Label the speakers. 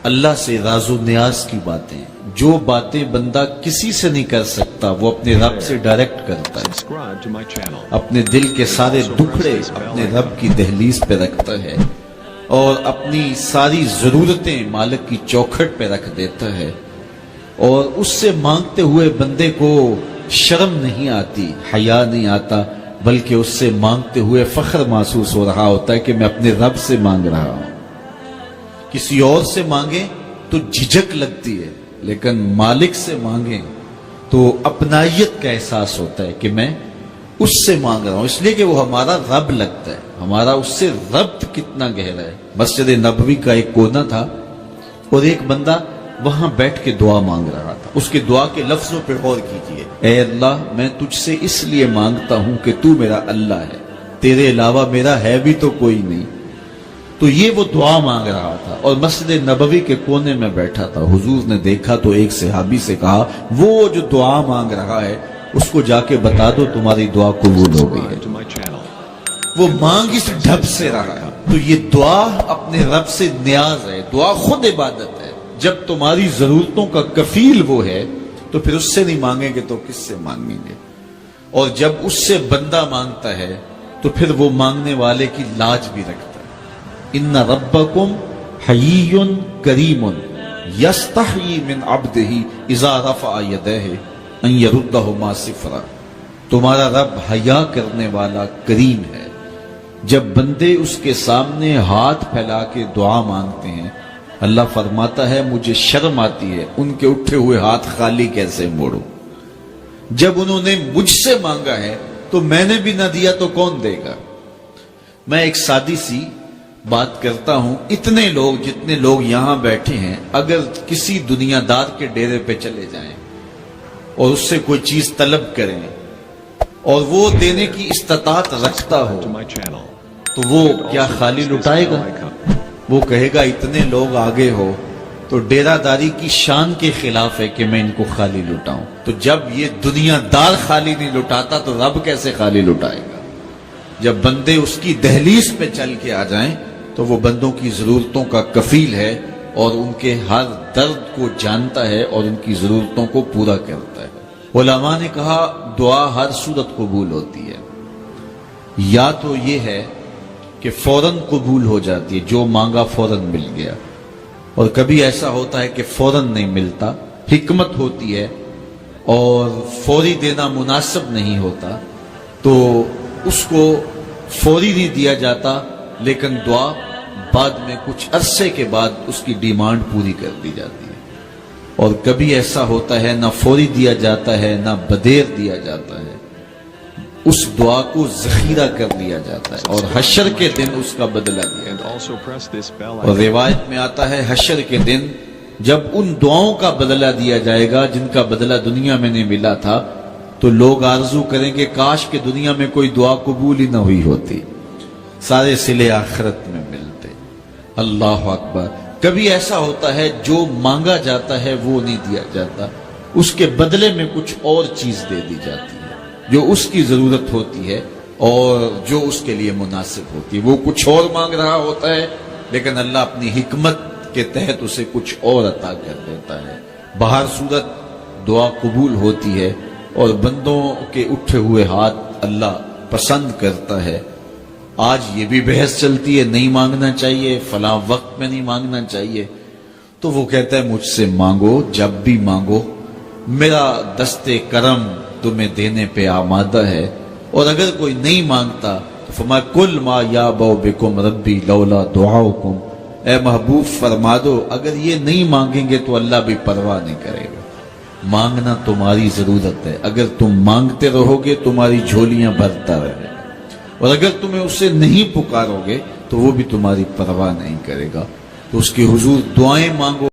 Speaker 1: اللہ سے راز و نیاز کی باتیں، جو باتیں بندہ کسی سے نہیں کر سکتا وہ اپنے رب سے ڈائریکٹ کرتا ہے، اپنے دل کے سارے دکھڑے اپنے رب کی دہلیز پہ رکھتا ہے اور اپنی ساری ضرورتیں مالک کی چوکھٹ پہ رکھ دیتا ہے، اور اس سے مانگتے ہوئے بندے کو شرم نہیں آتی، حیا نہیں آتا، بلکہ اس سے مانگتے ہوئے فخر محسوس ہو رہا ہوتا ہے کہ میں اپنے رب سے مانگ رہا ہوں۔ کسی اور سے مانگیں تو جھجک لگتی ہے، لیکن مالک سے مانگیں تو اپنائیت کا احساس ہوتا ہے کہ میں اس سے مانگ رہا ہوں، اس لیے کہ وہ ہمارا رب لگتا ہے، ہمارا اس سے ربط کتنا گہرا ہے۔ مسجد نبوی کا ایک کونا تھا اور ایک بندہ وہاں بیٹھ کے دعا مانگ رہا تھا، اس کے دعا کے لفظوں پہ غور کیجئے، اے اللہ میں تجھ سے اس لیے مانگتا ہوں کہ تو میرا اللہ ہے، تیرے علاوہ میرا ہے بھی تو کوئی نہیں۔ تو یہ وہ دعا مانگ رہا تھا اور مسجد نبوی کے کونے میں بیٹھا تھا۔ حضور نے دیکھا تو ایک صحابی سے کہا وہ جو دعا مانگ رہا ہے اس کو جا کے بتا دو تمہاری دعا قبول ہو گئی ہے۔ وہ مانگ اس ڈھب سے رہا ہے۔ تو یہ دعا اپنے رب سے نیاز ہے، دعا خود عبادت ہے۔ جب تمہاری ضرورتوں کا کفیل وہ ہے تو پھر اس سے نہیں مانگیں گے تو کس سے مانگیں گے؟ اور جب اس سے بندہ مانگتا ہے تو پھر وہ مانگنے والے کی لاج بھی رکھتا ہے۔ ان ربکم حیی کریم یستحیی من عبدہ اذا رفع یدیہ ان یردہما صفرا۔ تمہارا رب حیا کرنے والا کریم ہے، جب بندے اس کے سامنے ہاتھ پھیلا کے دعا مانگتے ہیں اللہ فرماتا ہے مجھے شرم آتی ہے ان کے اٹھے ہوئے ہاتھ خالی کیسے موڑوں۔ جب انہوں نے مجھ سے مانگا ہے تو میں نے بھی نہ دیا تو کون دے گا؟ میں ایک سادی سی بات کرتا ہوں، اتنے لوگ جتنے لوگ یہاں بیٹھے ہیں اگر کسی دنیا دار کے ڈیرے پہ چلے جائیں اور اس سے کوئی چیز طلب کریں اور وہ دینے کی استطاعت رکھتا ہو تو وہ کیا خالی لٹائے گا؟ وہ کہے گا اتنے لوگ آگے ہو تو ڈیرہ داری کی شان کے خلاف ہے کہ میں ان کو خالی لٹاؤں۔ تو جب یہ دنیا دار خالی نہیں لٹاتا تو رب کیسے خالی لٹائے گا؟ جب بندے اس کی دہلیز پہ چل کے آ جائیں تو وہ بندوں کی ضرورتوں کا کفیل ہے اور ان کے ہر درد کو جانتا ہے اور ان کی ضرورتوں کو پورا کرتا ہے۔ علماء نے کہا دعا ہر صورت قبول ہوتی ہے، یا تو یہ ہے کہ فوراً قبول ہو جاتی ہے، جو مانگا فوراً مل گیا، اور کبھی ایسا ہوتا ہے کہ فوراً نہیں ملتا، حکمت ہوتی ہے اور فوری دینا مناسب نہیں ہوتا تو اس کو فوری نہیں دیا جاتا، لیکن دعا بعد میں کچھ عرصے کے بعد اس کی ڈیمانڈ پوری کر دی جاتی ہے۔ اور کبھی ایسا ہوتا ہے نہ فوری دیا جاتا ہے نہ بدیر دیا جاتا ہے، اس دعا کو ذخیرہ کر لیا جاتا ہے اور حشر کے دن اس کا بدلہ دیا جاتا ہے۔ اور روایت میں آتا ہے حشر کے دن جب ان دعاؤں کا بدلہ دیا جائے گا جن کا بدلہ دنیا میں نہیں ملا تھا تو لوگ آرزو کریں گے کاش کہ دنیا میں کوئی دعا قبول ہی نہ ہوئی ہوتی، سارے صلے آخرت میں ملتے۔ اللہ اکبر۔ کبھی ایسا ہوتا ہے جو مانگا جاتا ہے وہ نہیں دیا جاتا، اس کے بدلے میں کچھ اور چیز دے دی جاتی ہے جو اس کی ضرورت ہوتی ہے اور جو اس کے لیے مناسب ہوتی ہے۔ وہ کچھ اور مانگ رہا ہوتا ہے لیکن اللہ اپنی حکمت کے تحت اسے کچھ اور عطا کر دیتا ہے۔ بہر صورت دعا قبول ہوتی ہے اور بندوں کے اٹھے ہوئے ہاتھ اللہ پسند کرتا ہے۔ آج یہ بھی بحث چلتی ہے نہیں مانگنا چاہیے، فلاں وقت میں نہیں مانگنا چاہیے، تو وہ کہتا ہے مجھ سے مانگو جب بھی مانگو، میرا دست کرم تمہیں دینے پہ آمادہ ہے۔ اور اگر کوئی نہیں مانگتا تو فرمایا کل ما یابو بکم ربی لولا دعاؤکم، اے محبوب فرما دو اگر یہ نہیں مانگیں گے تو اللہ بھی پرواہ نہیں کرے گا۔ مانگنا تمہاری ضرورت ہے، اگر تم مانگتے رہو گے تمہاری جھولیاں بھرتا رہے، اور اگر تمہیں اسے نہیں پکارو گے تو وہ بھی تمہاری پرواہ نہیں کرے گا۔ تو اس کے حضور دعائیں مانگو۔